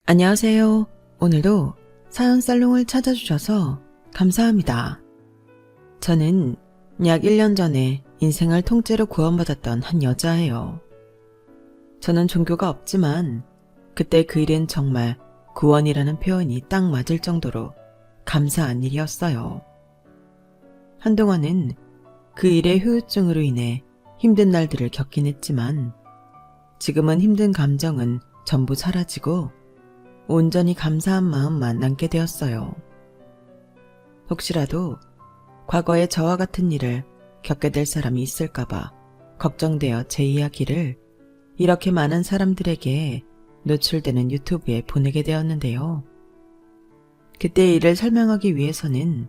안녕하세요. 오늘도 사연 살롱을 찾아주셔서 감사합니다. 저는 약 1년 전에 인생을 통째로 구원받았던 한 여자예요. 저는 종교가 없지만 그때 그 일은 정말 구원이라는 표현이 딱 맞을 정도로 감사한 일이었어요. 한동안은 그 일의 후유증으로 인해 힘든 날들을 겪긴 했지만 지금은 힘든 감정은 전부 사라지고 온전히 감사한 마음만 남게 되었어요. 혹시라도 과거에 저와 같은 일을 겪게 될 사람이 있을까봐 걱정되어 제 이야기를 이렇게 많은 사람들에게 노출되는 유튜브에 보내게 되었는데요. 그때의 일을 설명하기 위해서는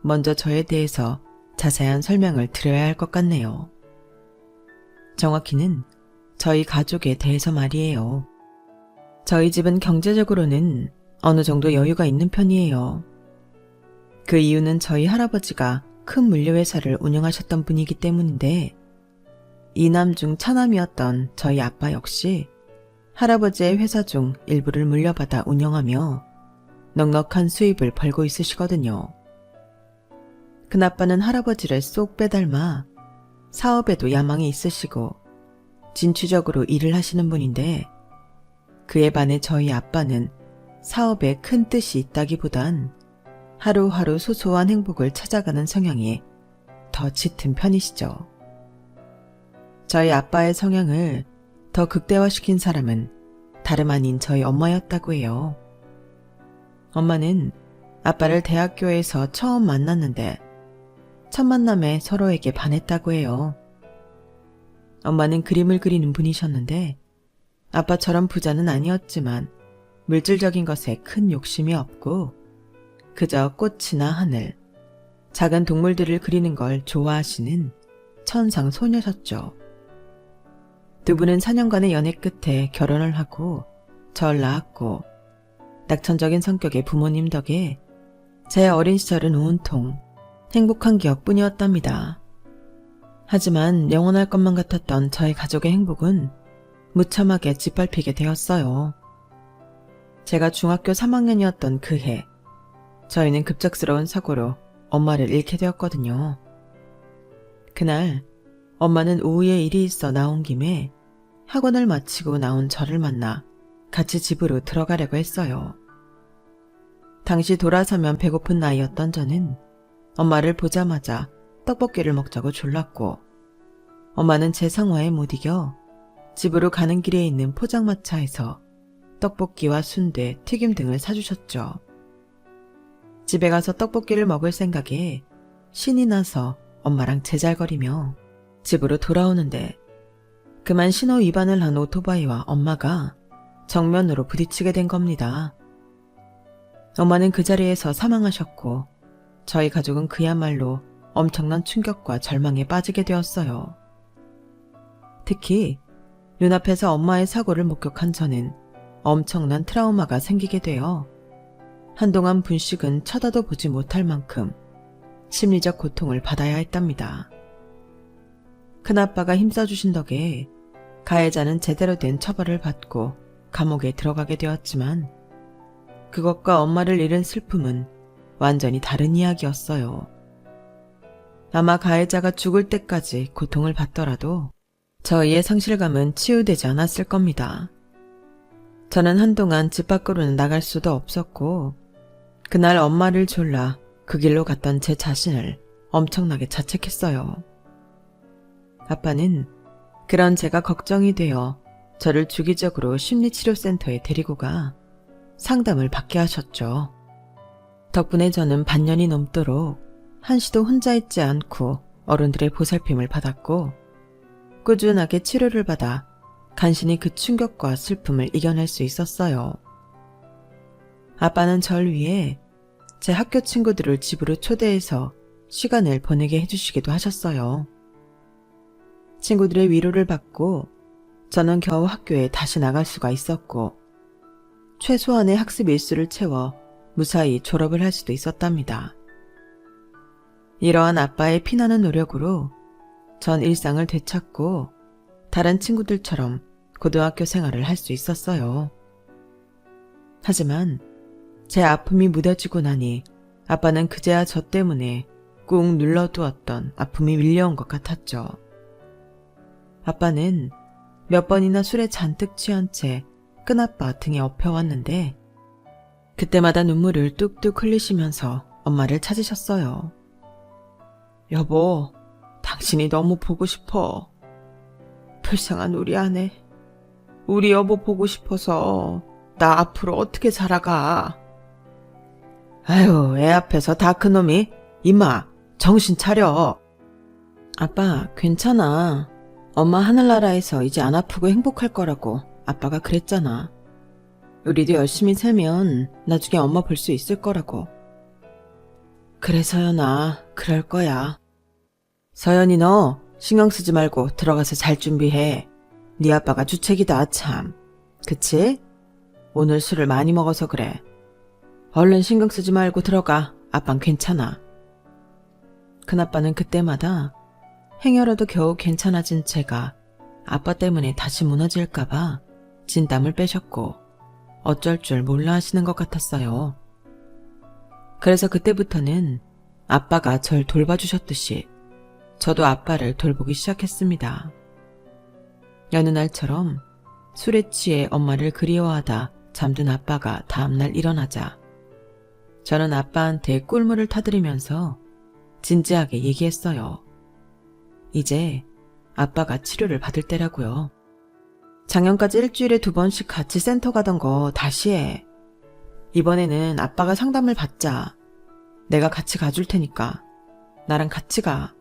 먼저 저에 대해서 자세한 설명을 드려야 할 것 같네요. 정확히는 저희 가족에 대해서 말이에요. 저희 집은 경제적으로는 어느 정도 여유가 있는 편이에요. 그 이유는 저희 할아버지가 큰 물류회사를 운영하셨던 분이기 때문인데 이남 중 차남이었던 저희 아빠 역시 할아버지의 회사 중 일부를 물려받아 운영하며 넉넉한 수입을 벌고 있으시거든요. 큰아빠는 할아버지를 쏙 빼닮아 사업에도 야망이 있으시고 진취적으로 일을 하시는 분인데 그에 반해 저희 아빠는 사업에 큰 뜻이 있다기보단 하루하루 소소한 행복을 찾아가는 성향이 더 짙은 편이시죠. 저희 아빠의 성향을 더 극대화시킨 사람은 다름 아닌 저희 엄마였다고 해요. 엄마는 아빠를 대학교에서 처음 만났는데 첫 만남에 서로에게 반했다고 해요. 엄마는 그림을 그리는 분이셨는데 아빠처럼 부자는 아니었지만 물질적인 것에 큰 욕심이 없고 그저 꽃이나 하늘, 작은 동물들을 그리는 걸 좋아하시는 천상 소녀셨죠. 두 분은 4년간의 연애 끝에 결혼을 하고 절 낳았고 낙천적인 성격의 부모님 덕에 제 어린 시절은 온통 행복한 기억뿐이었답니다. 하지만 영원할 것만 같았던 저희 가족의 행복은 무참하게 짓밟히게 되었어요. 제가 중학교 3학년이었던 그 해, 저희는 급작스러운 사고로 엄마를 잃게 되었거든요. 그날 엄마는 오후에 일이 있어 나온 김에 학원을 마치고 나온 저를 만나 같이 집으로 들어가려고 했어요. 당시 돌아서면 배고픈 나이였던 저는 엄마를 보자마자 떡볶이를 먹자고 졸랐고 엄마는 제 상화에 못 이겨 집으로 가는 길에 있는 포장마차에서 떡볶이와 순대, 튀김 등을 사주셨죠. 집에 가서 떡볶이를 먹을 생각에 신이 나서 엄마랑 제잘거리며 집으로 돌아오는데 그만 신호 위반을 한 오토바이와 엄마가 정면으로 부딪히게 된 겁니다. 엄마는 그 자리에서 사망하셨고 저희 가족은 그야말로 엄청난 충격과 절망에 빠지게 되었어요. 특히 눈앞에서 엄마의 사고를 목격한 저는 엄청난 트라우마가 생기게 되어 한동안 분식은 쳐다도 보지 못할 만큼 심리적 고통을 받아야 했답니다. 큰아빠가 힘써주신 덕에 가해자는 제대로 된 처벌을 받고 감옥에 들어가게 되었지만 그것과 엄마를 잃은 슬픔은 완전히 다른 이야기였어요. 아마 가해자가 죽을 때까지 고통을 받더라도 저희의 상실감은 치유되지 않았을 겁니다. 저는 한동안 집 밖으로는 나갈 수도 없었고 그날 엄마를 졸라 그 길로 갔던 제 자신을 엄청나게 자책했어요. 아빠는 그런 제가 걱정이 되어 저를 주기적으로 심리치료센터에 데리고 가 상담을 받게 하셨죠. 덕분에 저는 반년이 넘도록 한시도 혼자 있지 않고 어른들의 보살핌을 받았고 꾸준하게 치료를 받아 간신히 그 충격과 슬픔을 이겨낼 수 있었어요. 아빠는 절 위해 제 학교 친구들을 집으로 초대해서 시간을 보내게 해주시기도 하셨어요. 친구들의 위로를 받고 저는 겨우 학교에 다시 나갈 수가 있었고 최소한의 학습 일수를 채워 무사히 졸업을 할 수도 있었답니다. 이러한 아빠의 피나는 노력으로 전 일상을 되찾고 다른 친구들처럼 고등학교 생활을 할 수 있었어요. 하지만 제 아픔이 무뎌지고 나니 아빠는 그제야 저 때문에 꾹 눌러두었던 아픔이 밀려온 것 같았죠. 아빠는 몇 번이나 술에 잔뜩 취한 채 큰아빠 등에 엎혀왔는데 그때마다 눈물을 뚝뚝 흘리시면서 엄마를 찾으셨어요. 여보, 당신이 너무 보고 싶어. 불쌍한 우리 아내. 우리 여보 보고 싶어서 나 앞으로 어떻게 살아가. 아유, 애 앞에서 다 큰 놈이. 임마, 정신 차려. 아빠, 괜찮아. 엄마 하늘나라에서 이제 안 아프고 행복할 거라고 아빠가 그랬잖아. 우리도 열심히 살면 나중에 엄마 볼 수 있을 거라고. 그래 서연아, 그럴 거야. 서연이 너 신경 쓰지 말고 들어가서 잘 준비해. 네 아빠가 주책이다 참. 그치? 오늘 술을 많이 먹어서 그래. 얼른 신경 쓰지 말고 들어가. 아빤 괜찮아. 큰아빠는 그때마다 행여라도 겨우 괜찮아진 채가 아빠 때문에 다시 무너질까봐 진땀을 빼셨고 어쩔 줄 몰라 하시는 것 같았어요. 그래서 그때부터는 아빠가 절 돌봐주셨듯이 저도 아빠를 돌보기 시작했습니다. 여느 날처럼 술에 취해 엄마를 그리워하다 잠든 아빠가 다음날 일어나자 저는 아빠한테 꿀물을 타드리면서 진지하게 얘기했어요. 이제 아빠가 치료를 받을 때라고요. 작년까지 일주일에 2번씩 같이 센터 가던 거 다시 해. 이번에는 아빠가 상담을 받자. 내가 같이 가줄 테니까. 나랑 같이 가.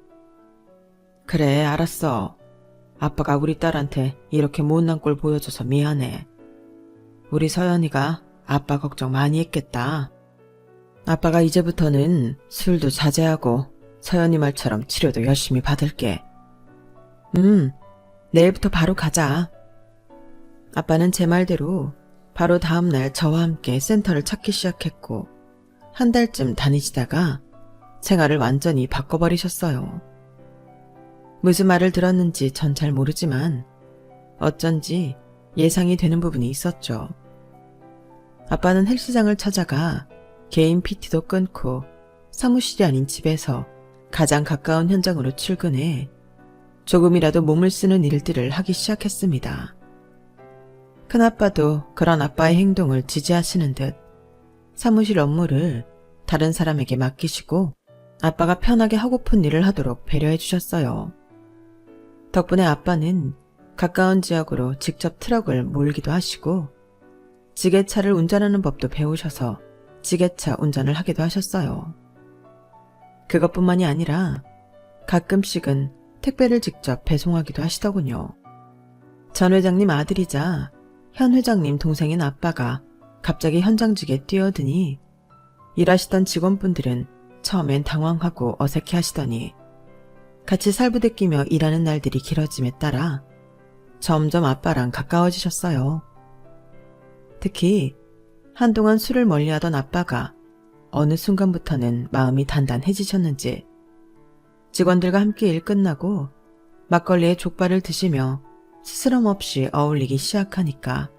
그래, 알았어. 아빠가 우리 딸한테 이렇게 못난 꼴 보여줘서 미안해. 우리 서연이가 아빠 걱정 많이 했겠다. 아빠가 이제부터는 술도 자제하고 서연이 말처럼 치료도 열심히 받을게. 내일부터 바로 가자. 아빠는 제 말대로 바로 다음날 저와 함께 센터를 찾기 시작했고 한 달쯤 다니시다가 생활을 완전히 바꿔버리셨어요. 무슨 말을 들었는지 전 잘 모르지만 어쩐지 예상이 되는 부분이 있었죠. 아빠는 헬스장을 찾아가 개인 PT도 끊고 사무실이 아닌 집에서 가장 가까운 현장으로 출근해 조금이라도 몸을 쓰는 일들을 하기 시작했습니다. 큰아빠도 그런 아빠의 행동을 지지하시는 듯 사무실 업무를 다른 사람에게 맡기시고 아빠가 편하게 하고픈 일을 하도록 배려해 주셨어요. 덕분에 아빠는 가까운 지역으로 직접 트럭을 몰기도 하시고 지게차를 운전하는 법도 배우셔서 지게차 운전을 하기도 하셨어요. 그것뿐만이 아니라 가끔씩은 택배를 직접 배송하기도 하시더군요. 전 회장님 아들이자 현 회장님 동생인 아빠가 갑자기 현장직에 뛰어드니 일하시던 직원분들은 처음엔 당황하고 어색해 하시더니 같이 살부대끼며 일하는 날들이 길어짐에 따라 점점 아빠랑 가까워지셨어요. 특히 한동안 술을 멀리하던 아빠가 어느 순간부터는 마음이 단단해지셨는지 직원들과 함께 일 끝나고 막걸리에 족발을 드시며 스스럼 없이 어울리기 시작하니까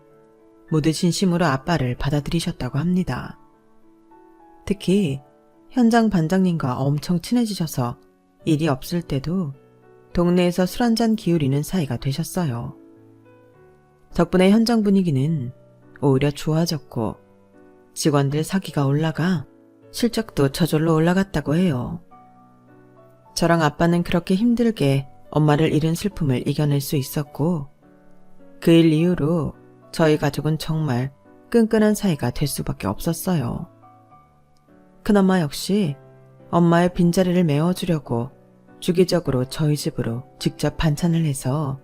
모두 진심으로 아빠를 받아들이셨다고 합니다. 특히 현장 반장님과 엄청 친해지셔서 일이 없을 때도 동네에서 술 한잔 기울이는 사이가 되셨어요. 덕분에 현장 분위기는 오히려 좋아졌고 직원들 사기가 올라가 실적도 저절로 올라갔다고 해요. 저랑 아빠는 그렇게 힘들게 엄마를 잃은 슬픔을 이겨낼 수 있었고 그 일 이후로 저희 가족은 정말 끈끈한 사이가 될 수밖에 없었어요. 큰엄마 역시 엄마의 빈자리를 메워주려고 주기적으로 저희 집으로 직접 반찬을 해서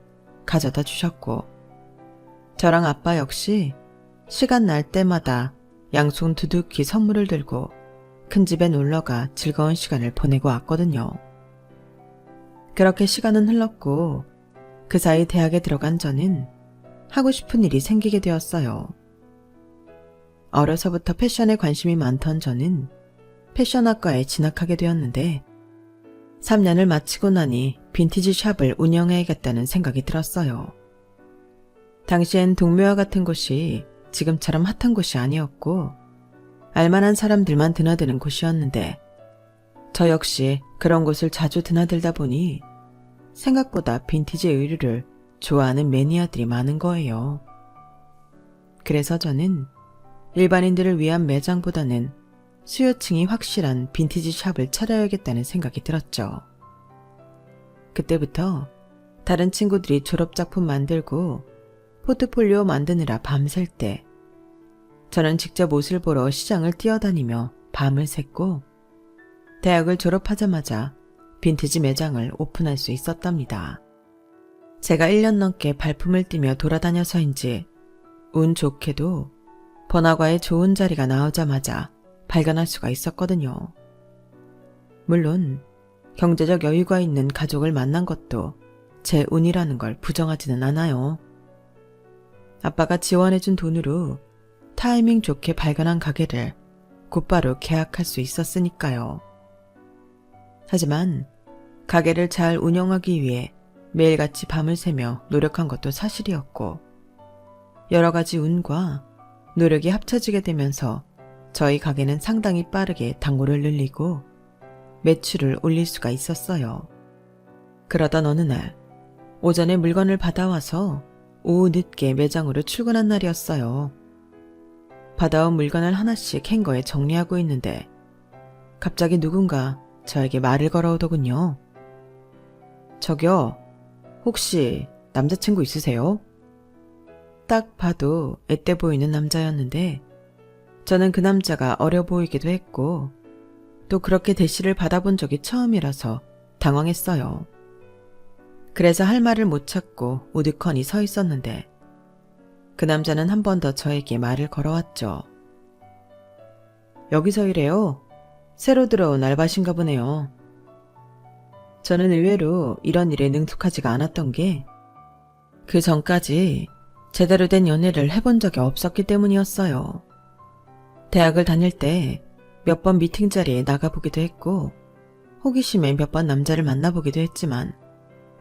가져다 주셨고 저랑 아빠 역시 시간 날 때마다 양손 두둑히 선물을 들고 큰 집에 놀러가 즐거운 시간을 보내고 왔거든요. 그렇게 시간은 흘렀고 그 사이 대학에 들어간 저는 하고 싶은 일이 생기게 되었어요. 어려서부터 패션에 관심이 많던 저는 패션학과에 진학하게 되었는데 3년을 마치고 나니 빈티지 샵을 운영해야겠다는 생각이 들었어요. 당시엔 동묘와 같은 곳이 지금처럼 핫한 곳이 아니었고 알만한 사람들만 드나드는 곳이었는데 저 역시 그런 곳을 자주 드나들다 보니 생각보다 빈티지 의류를 좋아하는 매니아들이 많은 거예요. 그래서 저는 일반인들을 위한 매장보다는 수요층이 확실한 빈티지 샵을 차려야겠다는 생각이 들었죠. 그때부터 다른 친구들이 졸업작품 만들고 포트폴리오 만드느라 밤샐 때 저는 직접 옷을 보러 시장을 뛰어다니며 밤을 샜고 대학을 졸업하자마자 빈티지 매장을 오픈할 수 있었답니다. 제가 1년 넘게 발품을 띠며 돌아다녀서인지 운 좋게도 번화가에 좋은 자리가 나오자마자 발견할 수가 있었거든요. 물론 경제적 여유가 있는 가족을 만난 것도 제 운이라는 걸 부정하지는 않아요. 아빠가 지원해준 돈으로 타이밍 좋게 발견한 가게를 곧바로 계약할 수 있었으니까요. 하지만 가게를 잘 운영하기 위해 매일같이 밤을 새며 노력한 것도 사실이었고 여러 가지 운과 노력이 합쳐지게 되면서 저희 가게는 상당히 빠르게 단골을 늘리고 매출을 올릴 수가 있었어요. 그러던 어느 날 오전에 물건을 받아와서 오후 늦게 매장으로 출근한 날이었어요. 받아온 물건을 하나씩 행거에 정리하고 있는데 갑자기 누군가 저에게 말을 걸어오더군요. 저기요, 혹시 남자친구 있으세요? 딱 봐도 앳돼 보이는 남자였는데 저는 그 남자가 어려 보이기도 했고 또 그렇게 대시를 받아본 적이 처음이라서 당황했어요. 그래서 할 말을 못 찾고 우두커니 서 있었는데 그 남자는 한 번 더 저에게 말을 걸어왔죠. 여기서 일해요? 새로 들어온 알바신가 보네요. 저는 의외로 이런 일에 능숙하지가 않았던 게 그 전까지 제대로 된 연애를 해본 적이 없었기 때문이었어요. 대학을 다닐 때 몇 번 미팅 자리에 나가보기도 했고 호기심에 몇 번 남자를 만나보기도 했지만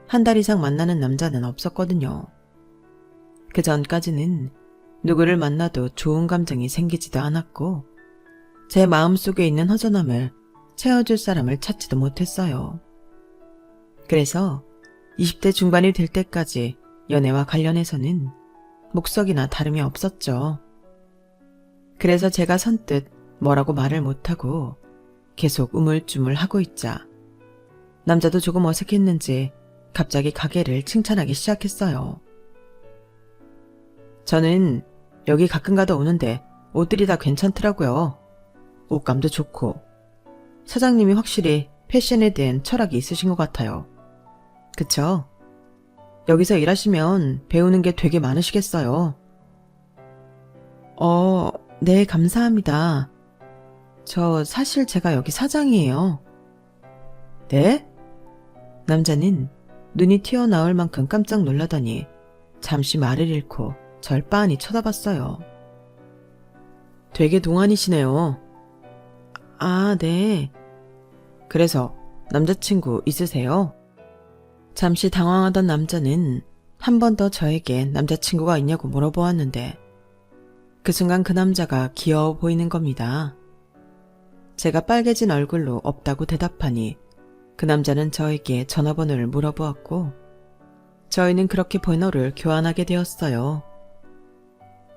한 달 이상 만나는 남자는 없었거든요. 그 전까지는 누구를 만나도 좋은 감정이 생기지도 않았고 제 마음속에 있는 허전함을 채워줄 사람을 찾지도 못했어요. 그래서 20대 중반이 될 때까지 연애와 관련해서는 목석이나 다름이 없었죠. 그래서 제가 선뜻 뭐라고 말을 못하고 계속 우물쭈물하고 있자 남자도 조금 어색했는지 갑자기 가게를 칭찬하기 시작했어요. 저는 여기 가끔 가다 오는데 옷들이 다 괜찮더라고요. 옷감도 좋고 사장님이 확실히 패션에 대한 철학이 있으신 것 같아요. 그쵸? 여기서 일하시면 배우는 게 되게 많으시겠어요. 네, 감사합니다. 저 사실 제가 여기 사장이에요. 네? 남자는 눈이 튀어나올 만큼 깜짝 놀라더니 잠시 말을 잃고 절 빤히 쳐다봤어요. 되게 동안이시네요. 아, 네. 그래서 남자친구 있으세요? 잠시 당황하던 남자는 한 번 더 저에게 남자친구가 있냐고 물어보았는데 그 순간 그 남자가 귀여워 보이는 겁니다. 제가 빨개진 얼굴로 없다고 대답하니 그 남자는 저에게 전화번호를 물어보았고 저희는 그렇게 번호를 교환하게 되었어요.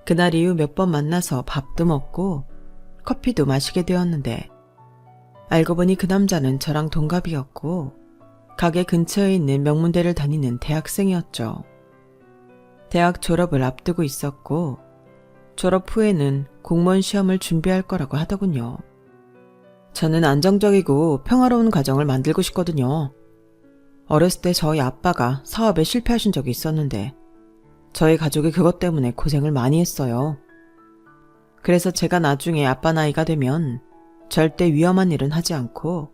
그날 이후 몇 번 만나서 밥도 먹고 커피도 마시게 되었는데 알고 보니 그 남자는 저랑 동갑이었고 가게 근처에 있는 명문대를 다니는 대학생이었죠. 대학 졸업을 앞두고 있었고 졸업 후에는 공무원 시험을 준비할 거라고 하더군요. 저는 안정적이고 평화로운 가정을 만들고 싶거든요. 어렸을 때 저희 아빠가 사업에 실패하신 적이 있었는데 저희 가족이 그것 때문에 고생을 많이 했어요. 그래서 제가 나중에 아빠 나이가 되면 절대 위험한 일은 하지 않고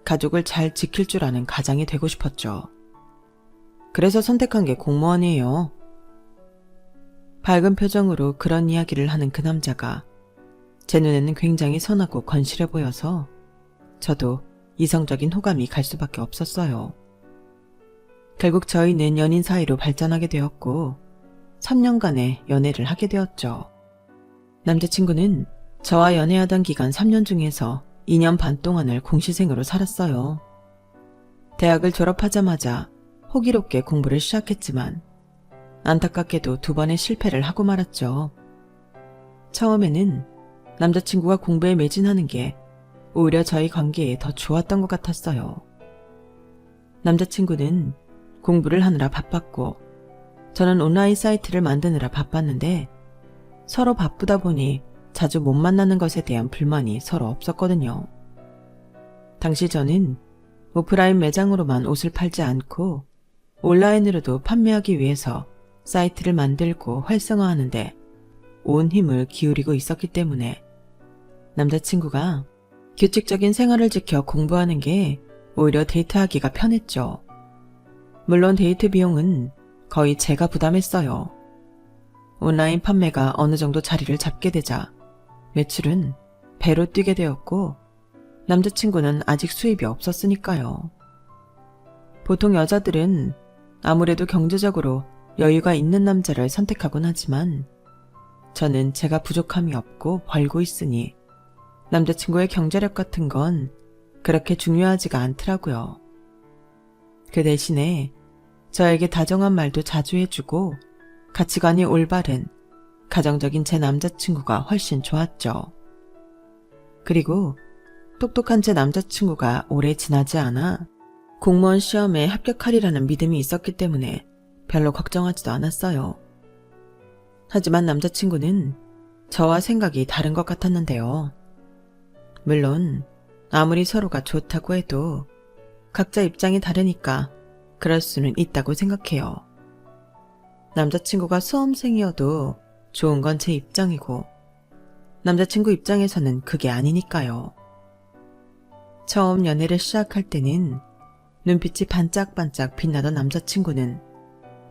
가족을 잘 지킬 줄 아는 가장이 되고 싶었죠. 그래서 선택한 게 공무원이에요. 밝은 표정으로 그런 이야기를 하는 그 남자가 제 눈에는 굉장히 선하고 건실해 보여서 저도 이성적인 호감이 갈 수밖에 없었어요. 결국 저희는 연인 사이로 발전하게 되었고 3년간의 연애를 하게 되었죠. 남자친구는 저와 연애하던 기간 3년 중에서 2년 반 동안을 공시생으로 살았어요. 대학을 졸업하자마자 호기롭게 공부를 시작했지만 안타깝게도 2번의 실패를 하고 말았죠. 처음에는 남자친구가 공부에 매진하는 게 오히려 저희 관계에 더 좋았던 것 같았어요. 남자친구는 공부를 하느라 바빴고 저는 온라인 사이트를 만드느라 바빴는데 서로 바쁘다 보니 자주 못 만나는 것에 대한 불만이 서로 없었거든요. 당시 저는 오프라인 매장으로만 옷을 팔지 않고 온라인으로도 판매하기 위해서 사이트를 만들고 활성화하는데 온 힘을 기울이고 있었기 때문에 남자친구가 규칙적인 생활을 지켜 공부하는 게 오히려 데이트하기가 편했죠. 물론 데이트 비용은 거의 제가 부담했어요. 온라인 판매가 어느 정도 자리를 잡게 되자 매출은 배로 뛰게 되었고 남자친구는 아직 수입이 없었으니까요. 보통 여자들은 아무래도 경제적으로 여유가 있는 남자를 선택하곤 하지만 저는 제가 부족함이 없고 벌고 있으니 남자친구의 경제력 같은 건 그렇게 중요하지가 않더라고요. 그 대신에 저에게 다정한 말도 자주 해주고 가치관이 올바른 가정적인 제 남자친구가 훨씬 좋았죠. 그리고 똑똑한 제 남자친구가 오래 지나지 않아 공무원 시험에 합격하리라는 믿음이 있었기 때문에 별로 걱정하지도 않았어요. 하지만 남자친구는 저와 생각이 다른 것 같았는데요. 물론 아무리 서로가 좋다고 해도 각자 입장이 다르니까 그럴 수는 있다고 생각해요. 남자친구가 수험생이어도 좋은 건 제 입장이고 남자친구 입장에서는 그게 아니니까요. 처음 연애를 시작할 때는 눈빛이 반짝반짝 빛나던 남자친구는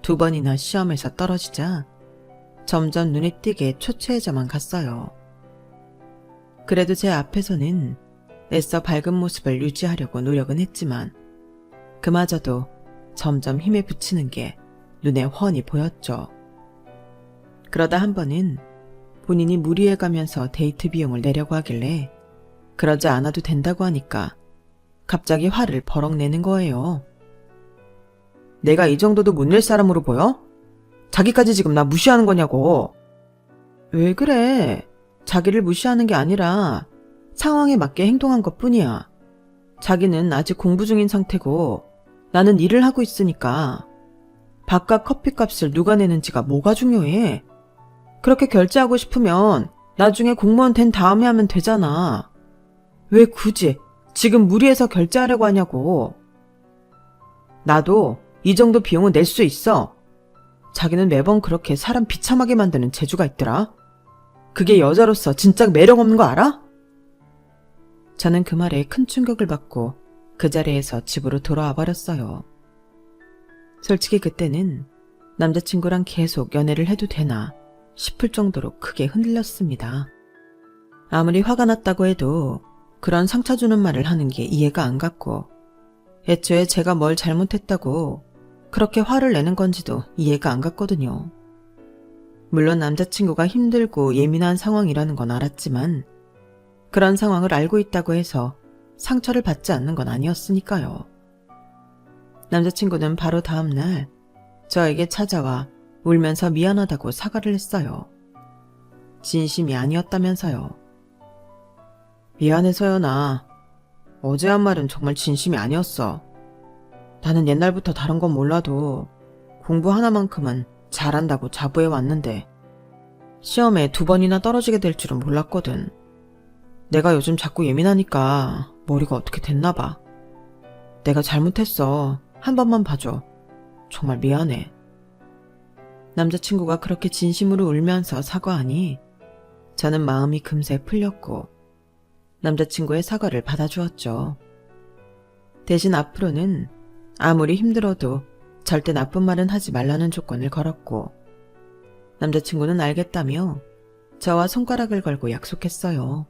2번이나 시험에서 떨어지자 점점 눈에 띄게 초췌해져만 갔어요. 그래도 제 앞에서는 애써 밝은 모습을 유지하려고 노력은 했지만 그마저도 점점 힘에 부치는 게 눈에 훤히 보였죠. 그러다 한 번은 본인이 무리해가면서 데이트 비용을 내려고 하길래 그러지 않아도 된다고 하니까 갑자기 화를 버럭 내는 거예요. 내가 이 정도도 못 낼 사람으로 보여? 자기까지 지금 나 무시하는 거냐고. 왜 그래? 자기를 무시하는 게 아니라 상황에 맞게 행동한 것뿐이야. 자기는 아직 공부 중인 상태고 나는 일을 하고 있으니까 밥값 커피값을 누가 내는지가 뭐가 중요해. 그렇게 결제하고 싶으면 나중에 공무원 된 다음에 하면 되잖아. 왜 굳이 지금 무리해서 결제하려고 하냐고. 나도 이 정도 비용은 낼 수 있어. 자기는 매번 그렇게 사람 비참하게 만드는 재주가 있더라. 그게 여자로서 진짜 매력 없는 거 알아? 저는 그 말에 큰 충격을 받고 그 자리에서 집으로 돌아와 버렸어요. 솔직히 그때는 남자친구랑 계속 연애를 해도 되나 싶을 정도로 크게 흔들렸습니다. 아무리 화가 났다고 해도 그런 상처 주는 말을 하는 게 이해가 안 갔고 애초에 제가 뭘 잘못했다고 그렇게 화를 내는 건지도 이해가 안 갔거든요. 물론 남자친구가 힘들고 예민한 상황이라는 건 알았지만 그런 상황을 알고 있다고 해서 상처를 받지 않는 건 아니었으니까요. 남자친구는 바로 다음 날 저에게 찾아와 울면서 미안하다고 사과를 했어요. 진심이 아니었다면서요. 미안해 서연아. 어제 한 말은 정말 진심이 아니었어. 나는 옛날부터 다른 건 몰라도 공부 하나만큼은 잘한다고 자부해 왔는데 시험에 2번이나 떨어지게 될 줄은 몰랐거든. 내가 요즘 자꾸 예민하니까 머리가 어떻게 됐나 봐. 내가 잘못했어. 한 번만 봐줘. 정말 미안해. 남자친구가 그렇게 진심으로 울면서 사과하니 저는 마음이 금세 풀렸고 남자친구의 사과를 받아주었죠. 대신 앞으로는 아무리 힘들어도 절대 나쁜 말은 하지 말라는 조건을 걸었고 남자친구는 알겠다며 저와 손가락을 걸고 약속했어요.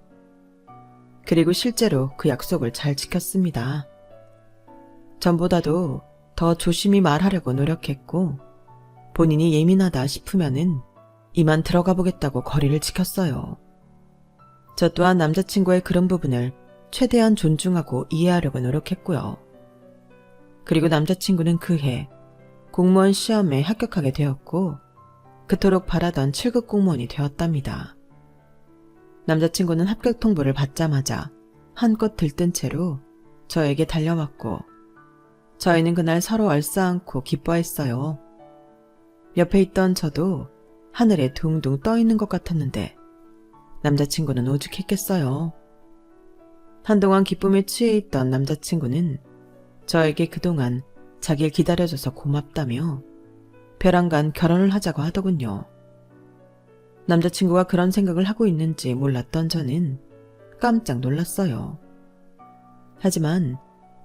그리고 실제로 그 약속을 잘 지켰습니다. 전보다도 더 조심히 말하려고 노력했고 본인이 예민하다 싶으면은 이만 들어가 보겠다고 거리를 지켰어요. 저 또한 남자친구의 그런 부분을 최대한 존중하고 이해하려고 노력했고요. 그리고 남자친구는 그해 공무원 시험에 합격하게 되었고 그토록 바라던 7급 공무원이 되었답니다. 남자친구는 합격 통보를 받자마자 한껏 들뜬 채로 저에게 달려왔고 저희는 그날 서로 얼싸안고 기뻐했어요. 옆에 있던 저도 하늘에 둥둥 떠 있는 것 같았는데 남자친구는 오죽했겠어요. 한동안 기쁨에 취해 있던 남자친구는 저에게 그동안 자기를 기다려줘서 고맙다며 벼랑간 결혼을 하자고 하더군요. 남자친구가 그런 생각을 하고 있는지 몰랐던 저는 깜짝 놀랐어요. 하지만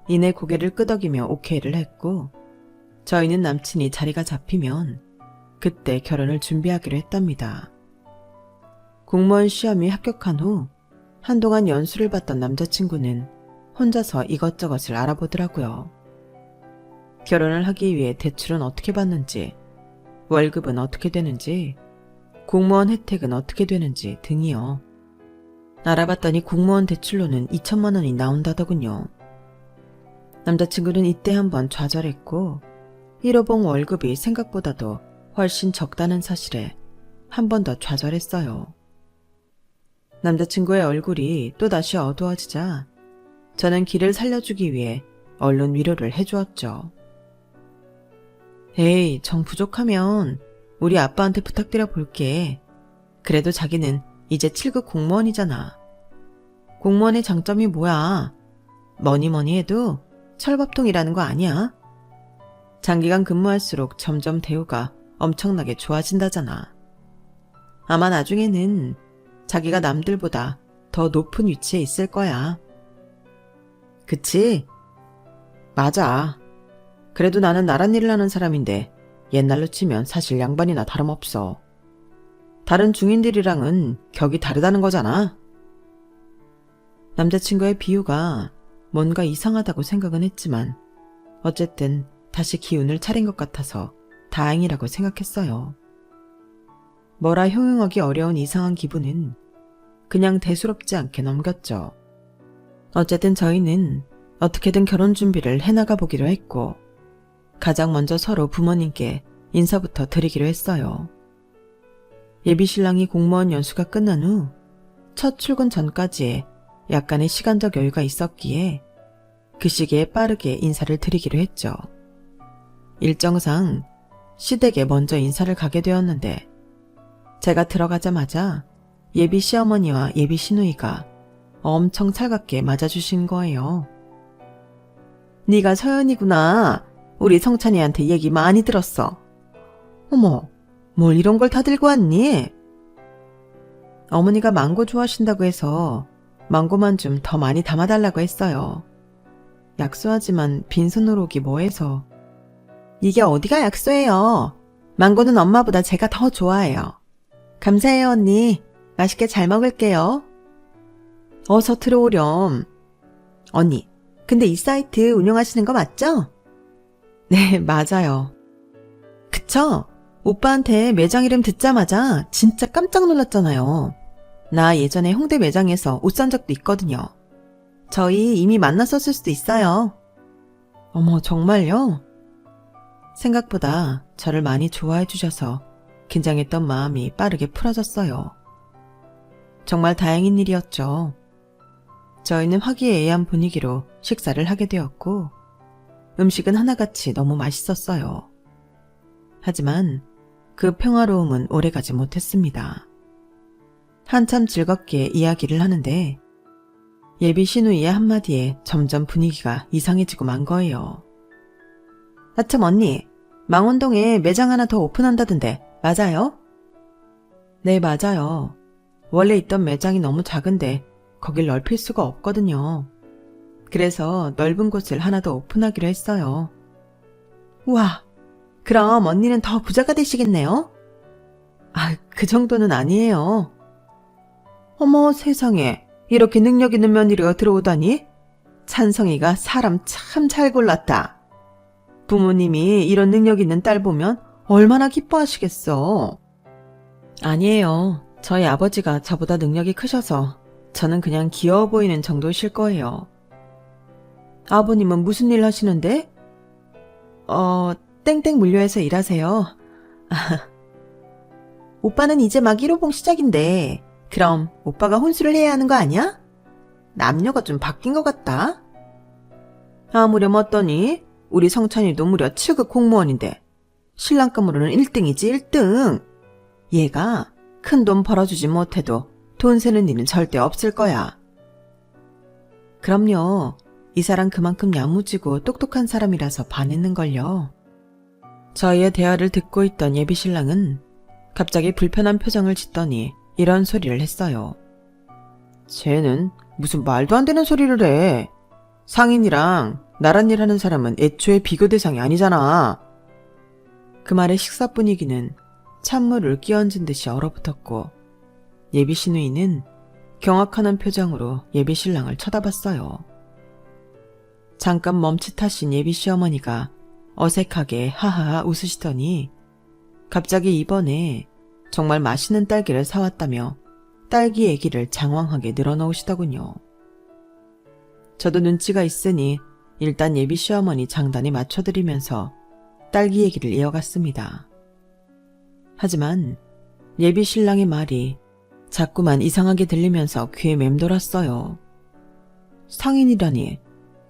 이내 고개를 끄덕이며 오케이를 했고 저희는 남친이 자리가 잡히면 그때 결혼을 준비하기로 했답니다. 공무원 시험이 합격한 후 한동안 연수를 받던 남자친구는 혼자서 이것저것을 알아보더라고요. 결혼을 하기 위해 대출은 어떻게 받는지, 월급은 어떻게 되는지, 공무원 혜택은 어떻게 되는지 등이요. 알아봤더니 공무원 대출로는 2천만 원이 나온다더군요. 남자친구는 이때 한번 좌절했고 1호봉 월급이 생각보다도 훨씬 적다는 사실에 한 번 더 좌절했어요. 남자친구의 얼굴이 또다시 어두워지자 저는 길을 살려주기 위해 얼른 위로를 해주었죠. 에이, 정 부족하면 우리 아빠한테 부탁드려 볼게. 그래도 자기는 이제 7급 공무원이잖아. 공무원의 장점이 뭐야? 뭐니 해도 철밥통이라는 거 아니야? 장기간 근무할수록 점점 대우가 엄청나게 좋아진다잖아. 아마 나중에는 자기가 남들보다 더 높은 위치에 있을 거야. 그치? 맞아. 그래도 나는 나란 일을 하는 사람인데 옛날로 치면 사실 양반이나 다름없어. 다른 중인들이랑은 격이 다르다는 거잖아. 남자친구의 비유가 뭔가 이상하다고 생각은 했지만 어쨌든 다시 기운을 차린 것 같아서 다행이라고 생각했어요. 뭐라 형용하기 어려운 이상한 기분은 그냥 대수롭지 않게 넘겼죠. 어쨌든 저희는 어떻게든 결혼 준비를 해나가 보기로 했고 가장 먼저 서로 부모님께 인사부터 드리기로 했어요. 예비신랑이 공무원 연수가 끝난 후 첫 출근 전까지의 약간의 시간적 여유가 있었기에 그 시기에 빠르게 인사를 드리기로 했죠. 일정상 시댁에 먼저 인사를 가게 되었는데 제가 들어가자마자 예비 시어머니와 예비 시누이가 엄청 살갑게 맞아주신 거예요. 네가 서연이구나. 우리 성찬이한테 얘기 많이 들었어. 어머, 뭘 이런 걸 다 들고 왔니? 어머니가 망고 좋아하신다고 해서 망고만 좀 더 많이 담아달라고 했어요. 약소하지만 빈손으로 오기 뭐해서. 이게 어디가 약소예요. 망고는 엄마보다 제가 더 좋아해요. 감사해요 언니. 맛있게 잘 먹을게요. 어서 들어오렴. 언니, 근데 이 사이트 운영하시는 거 맞죠? 네, 맞아요. 그쵸? 오빠한테 매장 이름 듣자마자 진짜 깜짝 놀랐잖아요. 나 예전에 홍대 매장에서 옷 산 적도 있거든요. 저희 이미 만났었을 수도 있어요. 어머, 정말요? 생각보다 저를 많이 좋아해 주셔서 긴장했던 마음이 빠르게 풀어졌어요. 정말 다행인 일이었죠. 저희는 화기애애한 분위기로 식사를 하게 되었고 음식은 하나같이 너무 맛있었어요. 하지만 그 평화로움은 오래가지 못했습니다. 한참 즐겁게 이야기를 하는데 예비 시누이의 한마디에 점점 분위기가 이상해지고 만 거예요. 아참 언니, 망원동에 매장 하나 더 오픈한다던데 맞아요? 네, 맞아요. 원래 있던 매장이 너무 작은데 거길 넓힐 수가 없거든요. 그래서 넓은 곳을 하나 더 오픈하기로 했어요. 우와, 그럼 언니는 더 부자가 되시겠네요? 아, 그 정도는 아니에요. 어머 세상에, 이렇게 능력 있는 며느리가 들어오다니? 찬성이가 사람 참 잘 골랐다. 부모님이 이런 능력 있는 딸 보면 얼마나 기뻐하시겠어. 아니에요. 저희 아버지가 저보다 능력이 크셔서 저는 그냥 귀여워 보이는 정도실 거예요. 아버님은 무슨 일 하시는데? 땡땡 물류에서 일하세요. 오빠는 이제 막 1호봉 시작인데 그럼 오빠가 혼수를 해야 하는 거 아니야? 남녀가 좀 바뀐 것 같다. 아무렴 어떠니? 우리 성찬이도 무려 7급 공무원인데 신랑감으로는 1등이지 1등. 얘가 큰 돈 벌어주지 못해도 돈 세는 일은 절대 없을 거야. 그럼요. 이 사람 그만큼 야무지고 똑똑한 사람이라서 반했는걸요. 저희의 대화를 듣고 있던 예비신랑은 갑자기 불편한 표정을 짓더니 이런 소리를 했어요. 쟤는 무슨 말도 안 되는 소리를 해. 상인이랑 나란 일 하는 사람은 애초에 비교 대상이 아니잖아. 그 말에 식사 분위기는 찬물을 끼얹은 듯이 얼어붙었고 예비 시누이는 경악하는 표정으로 예비 신랑을 쳐다봤어요. 잠깐 멈칫하신 예비 시어머니가 어색하게 하하하 웃으시더니 갑자기 이번에 정말 맛있는 딸기를 사왔다며 딸기 얘기를 장황하게 늘어놓으시더군요. 저도 눈치가 있으니 일단 예비 시어머니 장단에 맞춰드리면서 딸기 얘기를 이어갔습니다. 하지만 예비 신랑의 말이 자꾸만 이상하게 들리면서 귀에 맴돌았어요. 상인이라니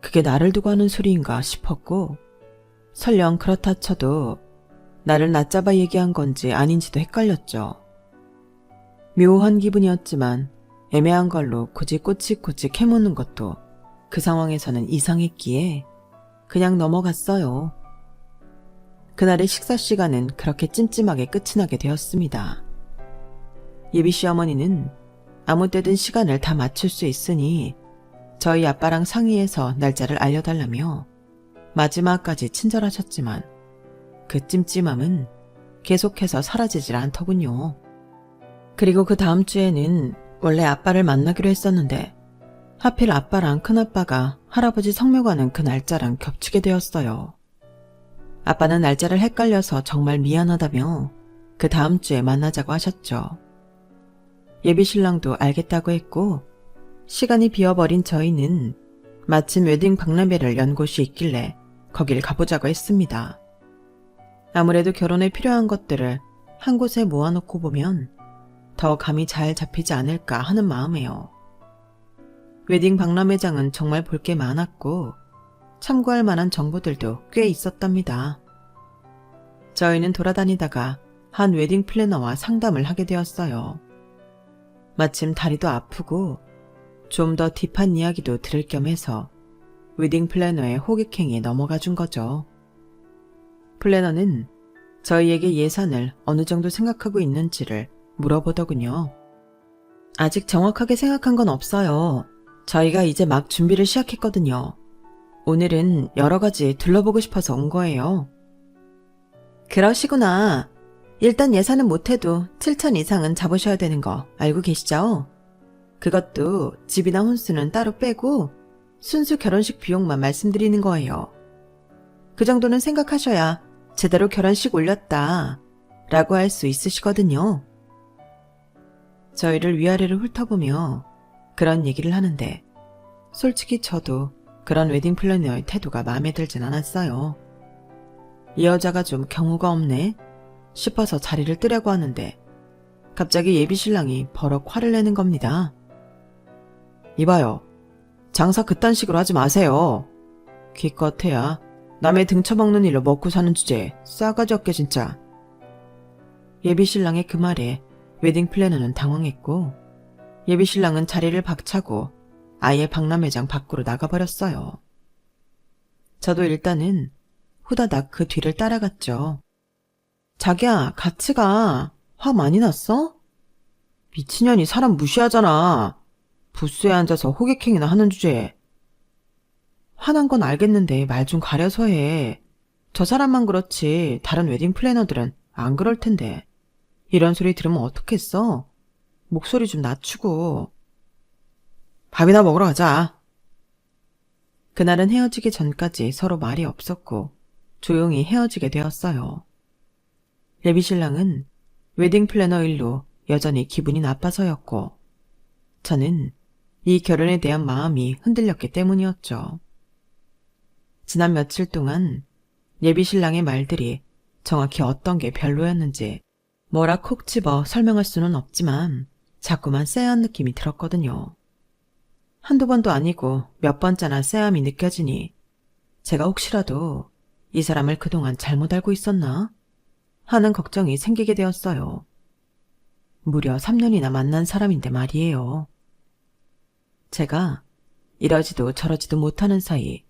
그게 나를 두고 하는 소리인가 싶었고 설령 그렇다 쳐도 나를 낮잡아 얘기한 건지 아닌지도 헷갈렸죠. 묘한 기분이었지만 애매한 걸로 굳이 꼬치꼬치 캐묻는 것도 그 상황에서는 이상했기에 그냥 넘어갔어요. 그날의 식사 시간은 그렇게 찜찜하게 끝이 나게 되었습니다. 예비 시어머니는 아무 때든 시간을 다 맞출 수 있으니 저희 아빠랑 상의해서 날짜를 알려달라며 마지막까지 친절하셨지만 그 찜찜함은 계속해서 사라지질 않더군요. 그리고 그 다음 주에는 원래 아빠를 만나기로 했었는데 하필 아빠랑 큰아빠가 할아버지 성묘가는 그 날짜랑 겹치게 되었어요. 아빠는 날짜를 헷갈려서 정말 미안하다며 그 다음 주에 만나자고 하셨죠. 예비신랑도 알겠다고 했고 시간이 비어버린 저희는 마침 웨딩 박람회를 연 곳이 있길래 거길 가보자고 했습니다. 아무래도 결혼에 필요한 것들을 한 곳에 모아놓고 보면 더 감이 잘 잡히지 않을까 하는 마음에요. 웨딩 박람회장은 정말 볼 게 많았고 참고할 만한 정보들도 꽤 있었답니다. 저희는 돌아다니다가 한 웨딩 플래너와 상담을 하게 되었어요. 마침 다리도 아프고 좀 더 딥한 이야기도 들을 겸 해서 웨딩 플래너의 호객행위에 넘어가 준 거죠. 플래너는 저희에게 예산을 어느 정도 생각하고 있는지를 물어보더군요. 아직 정확하게 생각한 건 없어요. 저희가 이제 막 준비를 시작했거든요. 오늘은 여러 가지 둘러보고 싶어서 온 거예요. 그러시구나. 일단 예산은 못해도 7천 이상은 잡으셔야 되는 거 알고 계시죠? 그것도 집이나 혼수는 따로 빼고 순수 결혼식 비용만 말씀드리는 거예요. 그 정도는 생각하셔야 제대로 결혼식 올렸다 라고 할 수 있으시거든요. 저희를 위아래를 훑어보며 그런 얘기를 하는데 솔직히 저도 그런 웨딩 플래너의 태도가 마음에 들진 않았어요. 이 여자가 좀 경우가 없네 싶어서 자리를 뜨려고 하는데 갑자기 예비신랑이 버럭 화를 내는 겁니다. 이봐요. 장사 그딴 식으로 하지 마세요. 기껏해야 남의 등쳐먹는 일로 먹고 사는 주제에 싸가지 없게 진짜. 예비신랑의 그 말에 웨딩 플래너는 당황했고 예비신랑은 자리를 박차고 아예 박람회장 밖으로 나가버렸어요. 저도 일단은 후다닥 그 뒤를 따라갔죠. 자기야, 같이 가. 화 많이 났어? 미친년이 사람 무시하잖아. 부스에 앉아서 호객행위나 하는 주제에. 화난 건 알겠는데 말 좀 가려서 해. 저 사람만 그렇지 다른 웨딩 플래너들은 안 그럴 텐데. 이런 소리 들으면 어떡했어? 목소리 좀 낮추고. 밥이나 먹으러 가자. 그날은 헤어지기 전까지 서로 말이 없었고 조용히 헤어지게 되었어요. 예비신랑은 웨딩 플래너 일로 여전히 기분이 나빠서였고, 저는 이 결혼에 대한 마음이 흔들렸기 때문이었죠. 지난 며칠 동안 예비 신랑의 말들이 정확히 어떤 게 별로였는지 뭐라 콕 집어 설명할 수는 없지만 자꾸만 쎄한 느낌이 들었거든요. 한두 번도 아니고 몇 번째나 쎄함이 느껴지니 제가 혹시라도 이 사람을 그동안 잘못 알고 있었나 하는 걱정이 생기게 되었어요. 무려 3년이나 만난 사람인데 말이에요. 제가 이러지도 저러지도 못하는 사이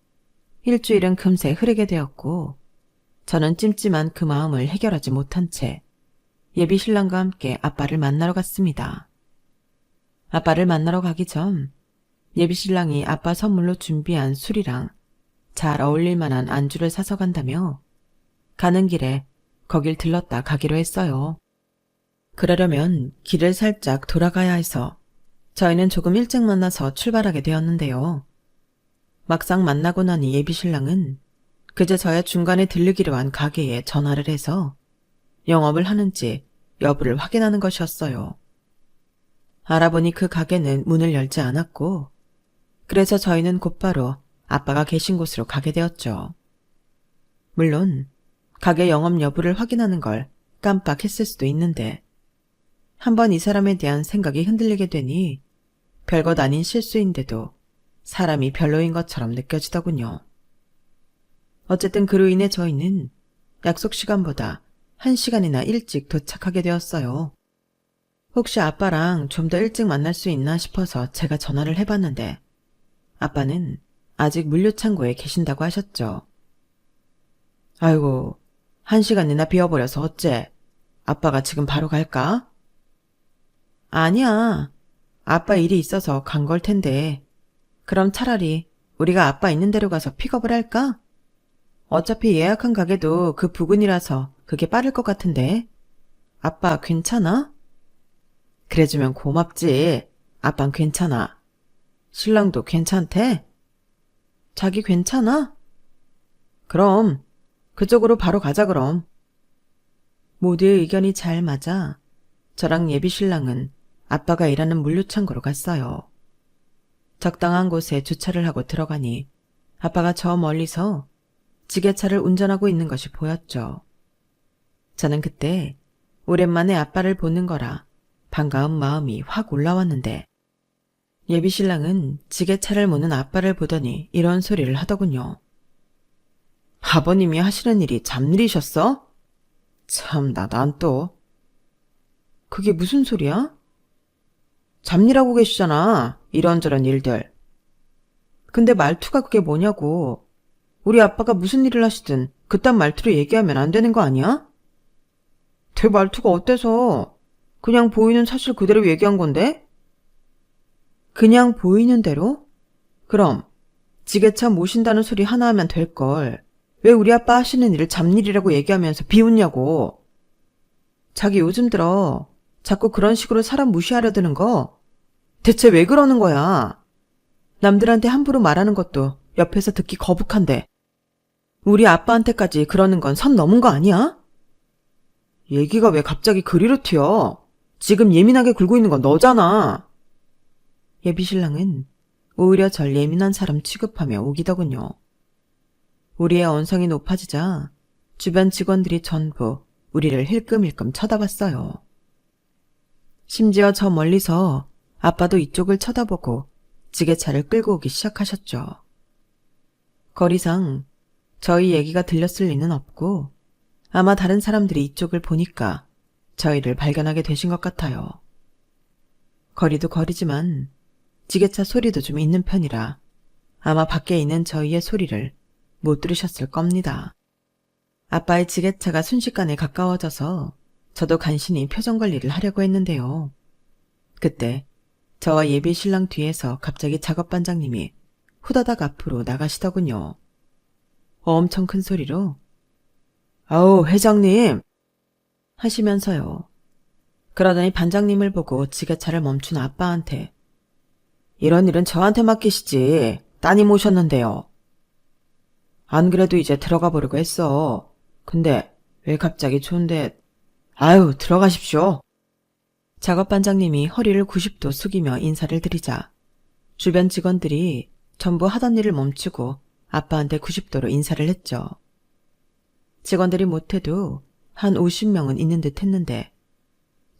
일주일은 금세 흐르게 되었고, 저는 찜찜한 그 마음을 해결하지 못한 채 예비 신랑과 함께 아빠를 만나러 갔습니다. 아빠를 만나러 가기 전 예비 신랑이 아빠 선물로 준비한 술이랑 잘 어울릴 만한 안주를 사서 간다며 가는 길에 거길 들렀다 가기로 했어요. 그러려면 길을 살짝 돌아가야 해서 저희는 조금 일찍 만나서 출발하게 되었는데요. 막상 만나고 나니 예비 신랑은 그제 저야 중간에 들르기로 한 가게에 전화를 해서 영업을 하는지 여부를 확인하는 것이었어요. 알아보니 그 가게는 문을 열지 않았고, 그래서 저희는 곧바로 아빠가 계신 곳으로 가게 되었죠. 물론 가게 영업 여부를 확인하는 걸 깜빡했을 수도 있는데, 한번 이 사람에 대한 생각이 흔들리게 되니 별것 아닌 실수인데도 사람이 별로인 것처럼 느껴지더군요. 어쨌든 그로 인해 저희는 약속 시간보다 1시간이나 일찍 도착하게 되었어요. 혹시 아빠랑 좀 더 일찍 만날 수 있나 싶어서 제가 전화를 해봤는데 아빠는 아직 물류창고에 계신다고 하셨죠. 아이고, 1시간이나 비워버려서 어째? 아빠가 지금 바로 갈까? 아니야. 아빠 일이 있어서 간 걸 텐데. 그럼 차라리 우리가 아빠 있는 데로 가서 픽업을 할까? 어차피 예약한 가게도 그 부근이라서 그게 빠를 것 같은데. 아빠 괜찮아? 그래주면 고맙지. 아빤 괜찮아. 신랑도 괜찮대? 자기 괜찮아? 그럼 그쪽으로 바로 가자 그럼. 모두의 의견이 잘 맞아 저랑 예비 신랑은 아빠가 일하는 물류창고로 갔어요. 적당한 곳에 주차를 하고 들어가니 아빠가 저 멀리서 지게차를 운전하고 있는 것이 보였죠. 저는 그때 오랜만에 아빠를 보는 거라 반가운 마음이 확 올라왔는데 예비 신랑은 지게차를 모는 아빠를 보더니 이런 소리를 하더군요. 아버님이 하시는 일이 잡일이셨어? 참나, 난 또. 그게 무슨 소리야? 잡일하고 계시잖아, 이런저런 일들. 근데 말투가 그게 뭐냐고. 우리 아빠가 무슨 일을 하시든 그딴 말투로 얘기하면 안 되는 거 아니야? 내 말투가 어때서? 그냥 보이는 사실 그대로 얘기한 건데? 그냥 보이는 대로? 그럼 지게차 모신다는 소리 하나 하면 될걸. 왜 우리 아빠 하시는 일을 잡일이라고 얘기하면서 비웃냐고. 자기 요즘 들어 자꾸 그런 식으로 사람 무시하려 드는 거 대체 왜 그러는 거야? 남들한테 함부로 말하는 것도 옆에서 듣기 거북한데 우리 아빠한테까지 그러는 건 선 넘은 거 아니야? 얘기가 왜 갑자기 그리로 튀어? 지금 예민하게 굴고 있는 건 너잖아. 예비 신랑은 오히려 절 예민한 사람 취급하며 우기더군요. 우리의 언성이 높아지자 주변 직원들이 전부 우리를 힐끔힐끔 쳐다봤어요. 심지어 저 멀리서 아빠도 이쪽을 쳐다보고 지게차를 끌고 오기 시작하셨죠. 거리상 저희 얘기가 들렸을 리는 없고 아마 다른 사람들이 이쪽을 보니까 저희를 발견하게 되신 것 같아요. 거리도 거리지만 지게차 소리도 좀 있는 편이라 아마 밖에 있는 저희의 소리를 못 들으셨을 겁니다. 아빠의 지게차가 순식간에 가까워져서 저도 간신히 표정 관리를 하려고 했는데요. 그때 저와 예비 신랑 뒤에서 갑자기 작업반장님이 후다닥 앞으로 나가시더군요. 엄청 큰 소리로 아우 회장님 하시면서요. 그러더니 반장님을 보고 지게차를 멈춘 아빠한테 이런 일은 저한테 맡기시지 따님 오셨는데요. 안 그래도 이제 들어가 보려고 했어. 근데 왜 갑자기 좋은데 아유, 들어가십시오. 작업반장님이 허리를 90도 숙이며 인사를 드리자 주변 직원들이 전부 하던 일을 멈추고 아빠한테 90도로 인사를 했죠. 직원들이 못해도 한 50명은 있는 듯 했는데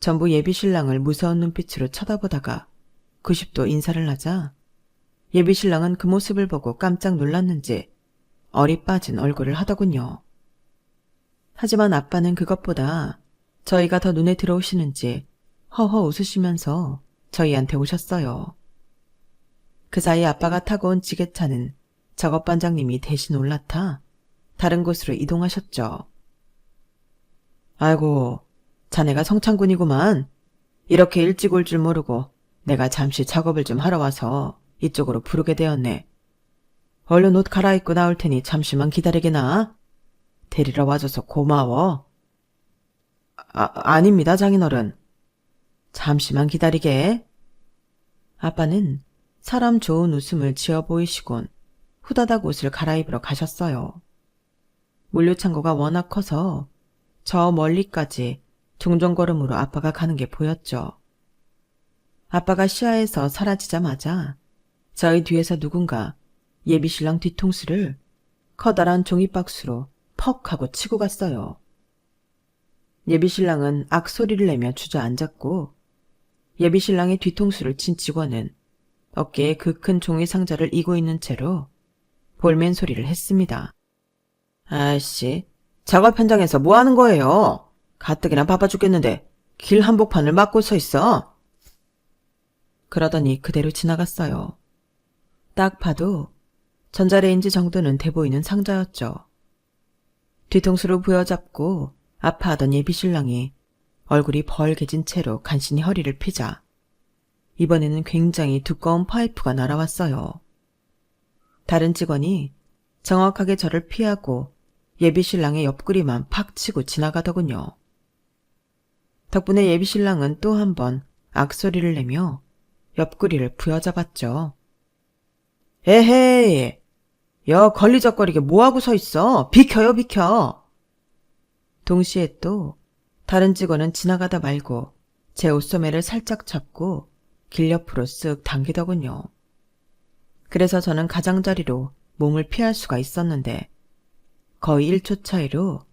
전부 예비신랑을 무서운 눈빛으로 쳐다보다가 90도 인사를 하자 예비신랑은 그 모습을 보고 깜짝 놀랐는지 얼이 빠진 얼굴을 하더군요. 하지만 아빠는 그것보다 저희가 더 눈에 들어오시는지 허허 웃으시면서 저희한테 오셨어요. 그 사이 아빠가 타고 온 지게차는 작업반장님이 대신 올라타 다른 곳으로 이동하셨죠. 아이고, 자네가 성창군이구만. 이렇게 일찍 올 줄 모르고 내가 잠시 작업을 좀 하러 와서 이쪽으로 부르게 되었네. 얼른 옷 갈아입고 나올 테니 잠시만 기다리게나. 데리러 와줘서 고마워. 아닙니다, 장인어른. 잠시만 기다리게. 아빠는 사람 좋은 웃음을 지어 보이시곤 후다닥 옷을 갈아입으러 가셨어요. 물류창고가 워낙 커서 저 멀리까지 종종걸음으로 아빠가 가는 게 보였죠. 아빠가 시야에서 사라지자마자 저희 뒤에서 누군가 예비신랑 뒤통수를 커다란 종이박스로 퍽 하고 치고 갔어요. 예비신랑은 악소리를 내며 주저앉았고 예비신랑의 뒤통수를 친 직원은 어깨에 그 큰 종이 상자를 이고 있는 채로 볼멘 소리를 했습니다. 아씨, 작업 현장에서 뭐 하는 거예요? 가뜩이나 바빠 죽겠는데 길 한복판을 막고 서 있어. 그러더니 그대로 지나갔어요. 딱 봐도 전자레인지 정도는 돼 보이는 상자였죠. 뒤통수로 부여잡고 아파하던 예비신랑이 얼굴이 벌개진 채로 간신히 허리를 피자 이번에는 굉장히 두꺼운 파이프가 날아왔어요. 다른 직원이 정확하게 저를 피하고 예비신랑의 옆구리만 팍 치고 지나가더군요. 덕분에 예비신랑은 또 한 번 악소리를 내며 옆구리를 부여잡았죠. 에헤이, 여 걸리적거리게 뭐하고 서 있어? 비켜요, 비켜. 동시에 또 다른 직원은 지나가다 말고 제 옷소매를 살짝 잡고 길 옆으로 쓱 당기더군요. 그래서 저는 가장자리로 몸을 피할 수가 있었는데 거의 1초 차이로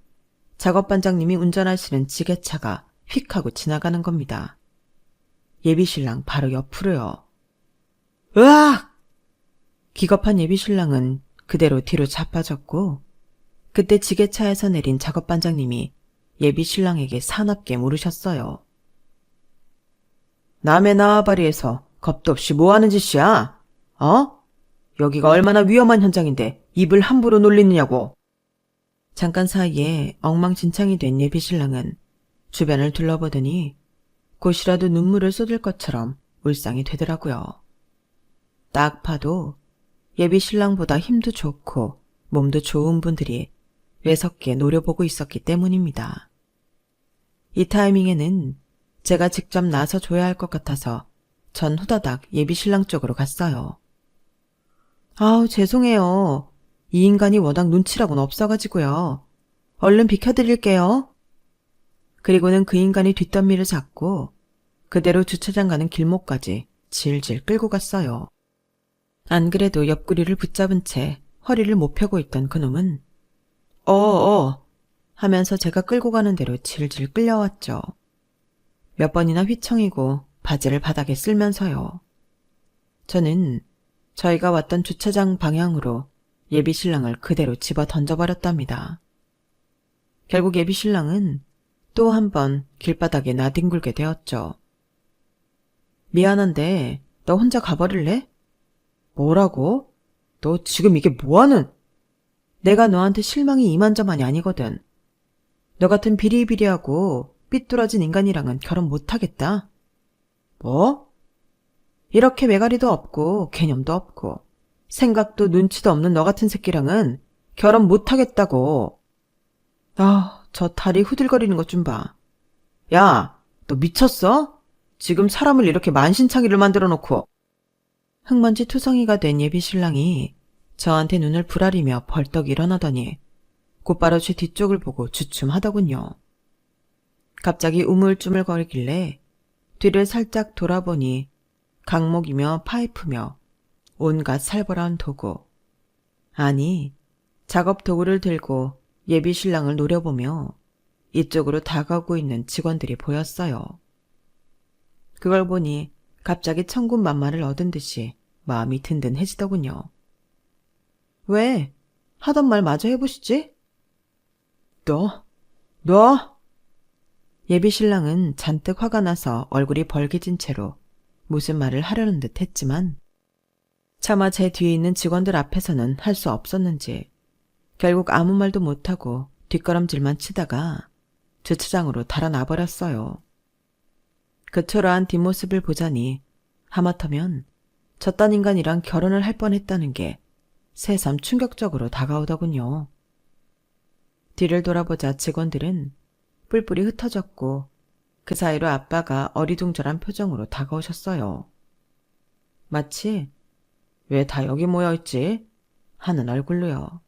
작업반장님이 운전하시는 지게차가 휙 하고 지나가는 겁니다. 예비신랑 바로 옆으로요. 으악! 기겁한 예비신랑은 그대로 뒤로 자빠졌고 그때 지게차에서 내린 작업반장님이 예비신랑에게 사납게 물으셨어요. 남의縄바리에서 겁도 없이 뭐하는 짓이야? 어? 여기가 얼마나 위험한 현장인데 입을 함부로 놀리느냐고. 잠깐 사이에 엉망진창이 된 예비신랑은 주변을 둘러보더니 곧이라도 눈물을 쏟을 것처럼 울상이 되더라고요. 딱 봐도 예비신랑보다 힘도 좋고 몸도 좋은 분들이 외석게 노려보고 있었기 때문입니다. 이 타이밍에는 제가 직접 나서줘야 할 것 같아서 전 후다닥 예비신랑 쪽으로 갔어요. 아우, 죄송해요. 이 인간이 워낙 눈치라고는 없어가지고요. 얼른 비켜드릴게요. 그리고는 그 인간이 뒷덜미를 잡고 그대로 주차장 가는 길목까지 질질 끌고 갔어요. 안 그래도 옆구리를 붙잡은 채 허리를 못 펴고 있던 그놈은 어어 하면서 제가 끌고 가는 대로 질질 끌려왔죠. 몇 번이나 휘청이고 바지를 바닥에 쓸면서요. 저는 저희가 왔던 주차장 방향으로 예비신랑을 그대로 집어 던져버렸답니다. 결국 예비신랑은 또 한 번 길바닥에 나뒹굴게 되었죠. 미안한데 너 혼자 가버릴래? 뭐라고? 너 지금 이게 뭐하는? 내가 너한테 실망이 이만저만이 아니거든. 너 같은 비리비리하고 삐뚤어진 인간이랑은 결혼 못하겠다. 뭐? 이렇게 매가리도 없고 개념도 없고 생각도 눈치도 없는 너 같은 새끼랑은 결혼 못하겠다고. 아, 저 다리 후들거리는 것 좀 봐. 야, 너 미쳤어? 지금 사람을 이렇게 만신창이를 만들어 놓고. 흙먼지 투성이가 된 예비신랑이 저한테 눈을 부라리며 벌떡 일어나더니 곧바로 제 뒤쪽을 보고 주춤하더군요. 갑자기 우물쭈물거리길래 뒤를 살짝 돌아보니 강목이며 파이프며 온갖 살벌한 도구, 아니 작업 도구를 들고 예비 신랑을 노려보며 이쪽으로 다가오고 있는 직원들이 보였어요. 그걸 보니 갑자기 천군만마를 얻은 듯이 마음이 든든해지더군요. 왜? 하던 말 마저 해보시지? 너? 예비 신랑은 잔뜩 화가 나서 얼굴이 벌개진 채로 무슨 말을 하려는 듯 했지만 차마 제 뒤에 있는 직원들 앞에서는 할 수 없었는지 결국 아무 말도 못하고 뒷걸음질만 치다가 주차장으로 달아나 버렸어요. 그 초라한 뒷모습을 보자니 하마터면 저딴 인간이랑 결혼을 할 뻔했다는 게 새삼 충격적으로 다가오더군요. 뒤를 돌아보자 직원들은 뿔뿔이 흩어졌고 그 사이로 아빠가 어리둥절한 표정으로 다가오셨어요. 마치 왜 다 여기 모여있지? 하는 얼굴로요.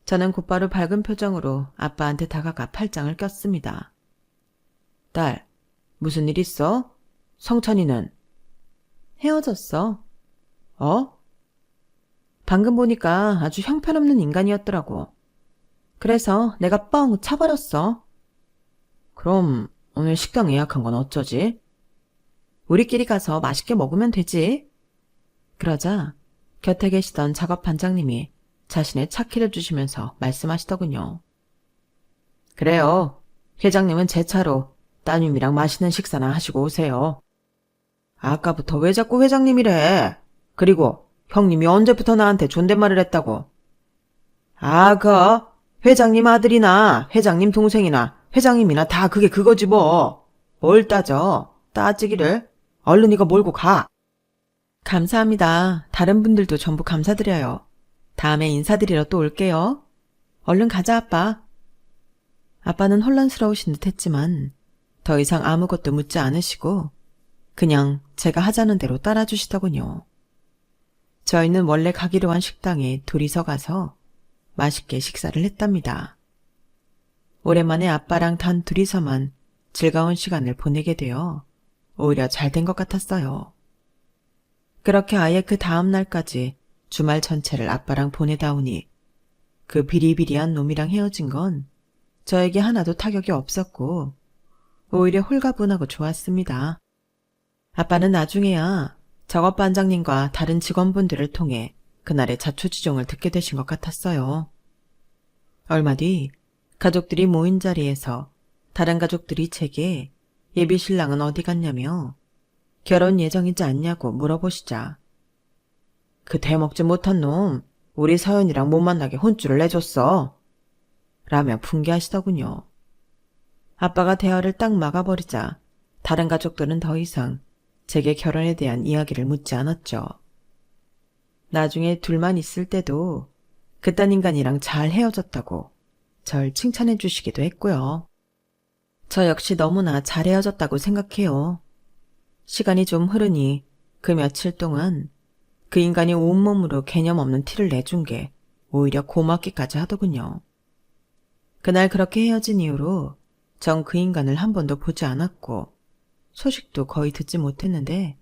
저는 곧바로 밝은 표정으로 아빠한테 다가가 팔짱을 꼈습니다. 딸, 무슨 일 있어? 성찬이는? 헤어졌어. 어? 방금 보니까 아주 형편없는 인간이었더라고. 그래서 내가 뻥 차버렸어. 그럼 오늘 식당 예약한 건 어쩌지? 우리끼리 가서 맛있게 먹으면 되지. 그러자 곁에 계시던 작업 반장님이 자신의 차 키를 주시면서 말씀하시더군요. 그래요. 회장님은 제 차로 따님이랑 맛있는 식사나 하시고 오세요. 아까부터 왜 자꾸 회장님이래? 그리고 형님이 언제부터 나한테 존댓말을 했다고? 회장님 아들이나 회장님 동생이나 회장님이나 다 그게 그거지 뭐. 뭘 따져? 따지기를. 얼른 이거 몰고 가. 감사합니다. 다른 분들도 전부 감사드려요. 다음에 인사드리러 또 올게요. 얼른 가자, 아빠. 아빠는 혼란스러우신 듯 했지만 더 이상 아무것도 묻지 않으시고 그냥 제가 하자는 대로 따라주시더군요. 저희는 원래 가기로 한 식당에 둘이서 가서 맛있게 식사를 했답니다. 오랜만에 아빠랑 단 둘이서만 즐거운 시간을 보내게 되어 오히려 잘 된 것 같았어요. 그렇게 아예 그 다음 날까지 주말 전체를 아빠랑 보내다 오니 그 비리비리한 놈이랑 헤어진 건 저에게 하나도 타격이 없었고 오히려 홀가분하고 좋았습니다. 아빠는 나중에야 작업 반장님과 다른 직원분들을 통해 그날의 자초지종을 듣게 되신 것 같았어요. 얼마 뒤 가족들이 모인 자리에서 다른 가족들이 제게 예비 신랑은 어디 갔냐며 결혼 예정이지 않냐고 물어보시자 그 대먹지 못한 놈 우리 서연이랑 못 만나게 혼쭐을 내줬어 라며 분개하시더군요. 아빠가 대화를 딱 막아버리자 다른 가족들은 더 이상 제게 결혼에 대한 이야기를 묻지 않았죠. 나중에 둘만 있을 때도 그딴 인간이랑 잘 헤어졌다고 절 칭찬해 주시기도 했고요. 저 역시 너무나 잘 헤어졌다고 생각해요. 시간이 좀 흐르니 그 며칠 동안 그 인간이 온몸으로 개념 없는 티를 내준 게 오히려 고맙기까지 하더군요. 그날 그렇게 헤어진 이후로 전 그 인간을 한 번도 보지 않았고 소식도 거의 듣지 못했는데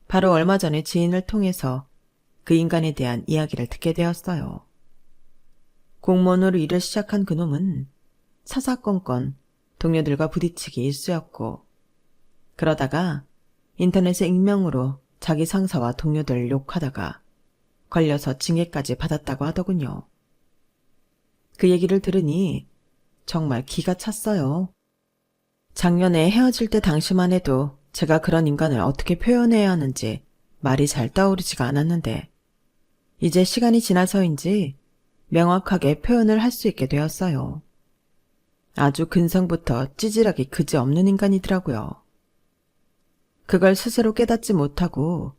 바로 얼마 전에 지인을 통해서 그 인간에 대한 이야기를 듣게 되었어요. 공무원으로 일을 시작한 그놈은 사사건건 동료들과 부딪히기 일쑤였고 그러다가 인터넷에 익명으로 자기 상사와 동료들을 욕하다가 걸려서 징계까지 받았다고 하더군요. 그 얘기를 들으니 정말 기가 찼어요. 작년에 헤어질 때 당시만 해도 제가 그런 인간을 어떻게 표현해야 하는지 말이 잘 떠오르지가 않았는데 이제 시간이 지나서인지 명확하게 표현을 할 수 있게 되었어요. 아주 근성부터 찌질하기 그지없는 인간이더라고요. 그걸 스스로 깨닫지 못하고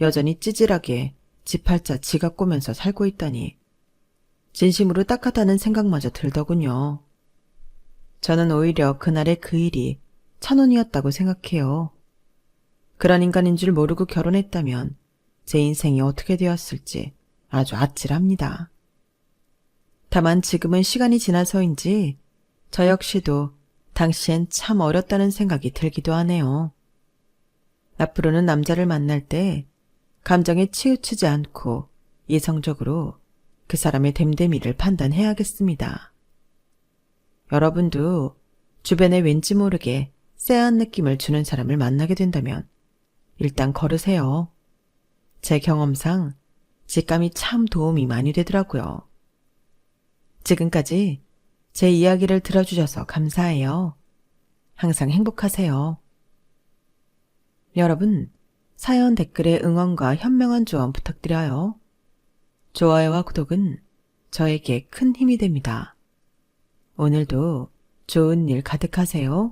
여전히 찌질하게 지팔자 지가 꼬면서 살고 있다니 진심으로 딱하다는 생각마저 들더군요. 저는 오히려 그날의 그 일이 천운이었다고 생각해요. 그런 인간인 줄 모르고 결혼했다면 제 인생이 어떻게 되었을지 아주 아찔합니다. 다만 지금은 시간이 지나서인지 저 역시도 당시엔 참 어렸다는 생각이 들기도 하네요. 앞으로는 남자를 만날 때 감정에 치우치지 않고 이성적으로 그 사람의 됨됨이를 판단해야겠습니다. 여러분도 주변에 왠지 모르게 쎄한 느낌을 주는 사람을 만나게 된다면 일단 걸으세요. 제 경험상 직감이 참 도움이 많이 되더라고요. 지금까지 제 이야기를 들어주셔서 감사해요. 항상 행복하세요. 여러분, 사연 댓글에 응원과 현명한 조언 부탁드려요. 좋아요와 구독은 저에게 큰 힘이 됩니다. 오늘도 좋은 일 가득하세요.